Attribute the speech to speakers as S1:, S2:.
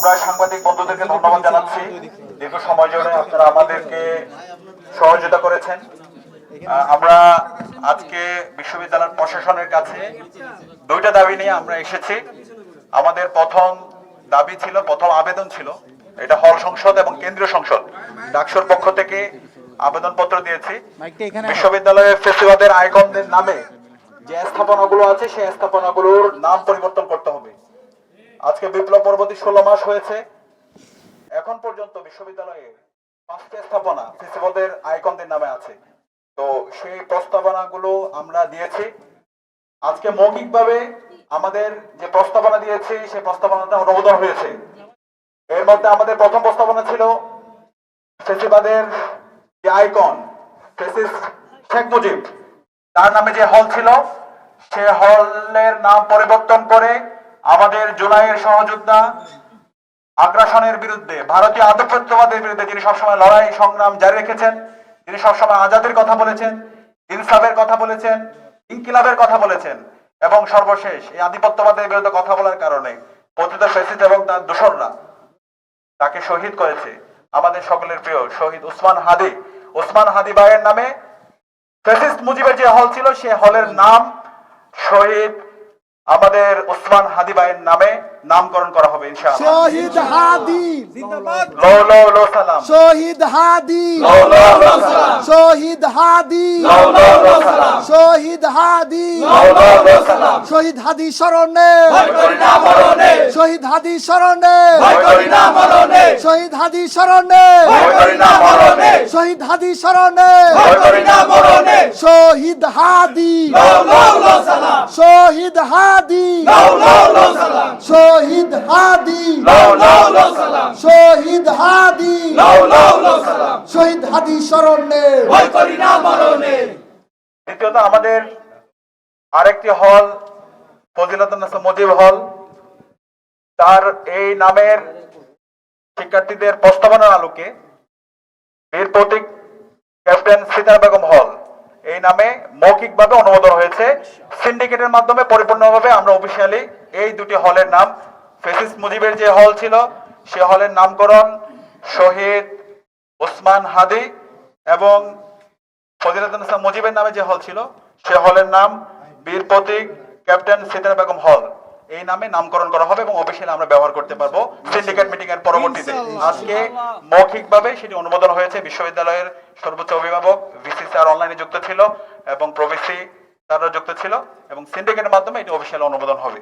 S1: আমরা সাংবাদিক বন্ধুদেরকে ধন্যবাদ জানাচ্ছি, দীর্ঘ সময় ধরে আপনারা আমাদেরকে সহযোগিতা করেছেন। আমরা আজকে বিশ্ববিদ্যালয়ের প্রশাসনের কাছে দুইটা দাবি নিয়ে আমরা এসেছি। আমাদের প্রথম দাবি ছিল, প্রথম আবেদন ছিল, এটা হল সংসদ এবং কেন্দ্রীয় সংসদ ডাকসুর পক্ষ থেকে আবেদনপত্র দিয়েছি। বিশ্ববিদ্যালয়ের ফেসিবাদের আইকনদের নামে যে স্থাপনাগুলো আছে সেই স্থাপনাগুলোর নাম পরিবর্তন করতে হবে। আজকে বিপ্লব পরবর্তী 16 মাস হয়েছে, এখন পর্যন্ত বিশ্ববিদ্যালয়ে 5টি স্থাপনা ফেসিবাদের আইকনদের নামে আছে। তো সেই প্রস্তাবনাগুলো আমরা দিয়েছি। আজকে মৌখিকভাবে আমাদের যে প্রস্তাবনা দিয়েছি সেই প্রস্তাবনাটা অনুমোদন হয়েছে। এর মধ্যে আমাদের প্রথম প্রস্তাবনা ছিল ফেসিবাদের যে আইকন ফেসিস্ট শেখ মুজিব, তার নামে যে হল ছিল সে হলের নাম পরিবর্তন করে আমাদের জুলাইয়ের সহযোদ্ধা আগ্রাসনের বিরুদ্ধে, ভারতীয় আধিপত্যবাদের বিরুদ্ধে যিনি সবসময় লড়াই সংগ্রাম জারি রেখেছেন, যিনি সবসময় আজাদের কথা বলেছেন, ইনসাফের কথা বলেছেন, ইনকিলাবের কথা বলেছেন, এবং সর্বশেষ এই আধিপত্যবাদের বিরুদ্ধে কথা বলার কারণে পতিত ফ্যাসিস্ট এবং তার দোসররা তাকে শহীদ করেছে। আমাদের সকলের প্রিয় শহীদ ওসমান হাদি ভাইয়ের নামে ফ্যাসিস্ট মুজিবের যে হল ছিল সে হলের নাম শহীদ আমাদের ওসমান হাদি ভাইয়ের নামে নামকরণ করা হবে ইনশাআল্লাহ।
S2: শহীদ হাদি
S1: জিন্দাবাদ। লো লো লো সালাম।
S2: শহীদ হাদি
S1: লো লো লো সালাম।
S2: শহীদ হাদি
S1: লো লো লো সালাম।
S2: শহীদ হাদি
S1: লো লো লো সালাম।
S2: শহীদ হাদি স্মরণে
S1: ভয় করি না মরণে,
S2: শহীদ হাদি স্মরণে
S1: ভয় করি না মরণে,
S2: শহীদ হাদি স্মরণে
S1: ভয় করি না মরণে,
S2: শহীদ হাদি স্মরণে
S1: ভয় করি না মরণে,
S2: শহীদ হাদি
S1: লো লো লো সালাম।
S2: শহীদ হাদি
S1: লো লো লো সালাম।
S2: শহীদ হাদি
S1: লো লো লো সালাম।
S2: শহীদ হাদি
S1: লো লো লো সালাম।
S2: শহীদ হাদি স্মরণে
S1: ভয় করি না মরণে। দ্বিতীয়ত আমাদের আরেকটি হল ফজিলাতুন্নেসা মুজিব হল, তার এই নামের শিক্ষার্থীদের প্রস্তাবনার আলোকে বীর প্রতীক ক্যাপ্টেন সিতারা বেগম হল এই নামে মৌখিকভাবে অনুমোদন হয়েছে। সিন্ডিকেটের মাধ্যমে পরিপূর্ণভাবে আমরা অফিসিয়ালি এই দুটি হলের নাম, ফ্যাসিস্ট মুজিবের যে হল ছিল সে হলের নামকরণ শহীদ ওসমান হাদি এবং ফজিলাতুন্নেসা মুজিবের নামে যে হল ছিল সে হলের নাম বীর প্রতীক ক্যাপ্টেন সিতারা বেগম হল এই নামে নামকরণ করা হবে এবং অফিসিয়ালি আমরা ব্যবহার করতে পারবো সিন্ডিকেট মিটিং এর পরবর্তীতে। আজকে মৌখিকভাবে সেটি অনুমোদন হয়েছে। বিশ্ববিদ্যালয়ের সর্বোচ্চ অভিভাবক ভিসি স্যার অনলাইনে যুক্ত ছিল এবং প্রভিসি স্যারও যুক্ত ছিল এবং সিন্ডিকেটের মাধ্যমে এটি অফিসিয়ালি অনুমোদন হবে।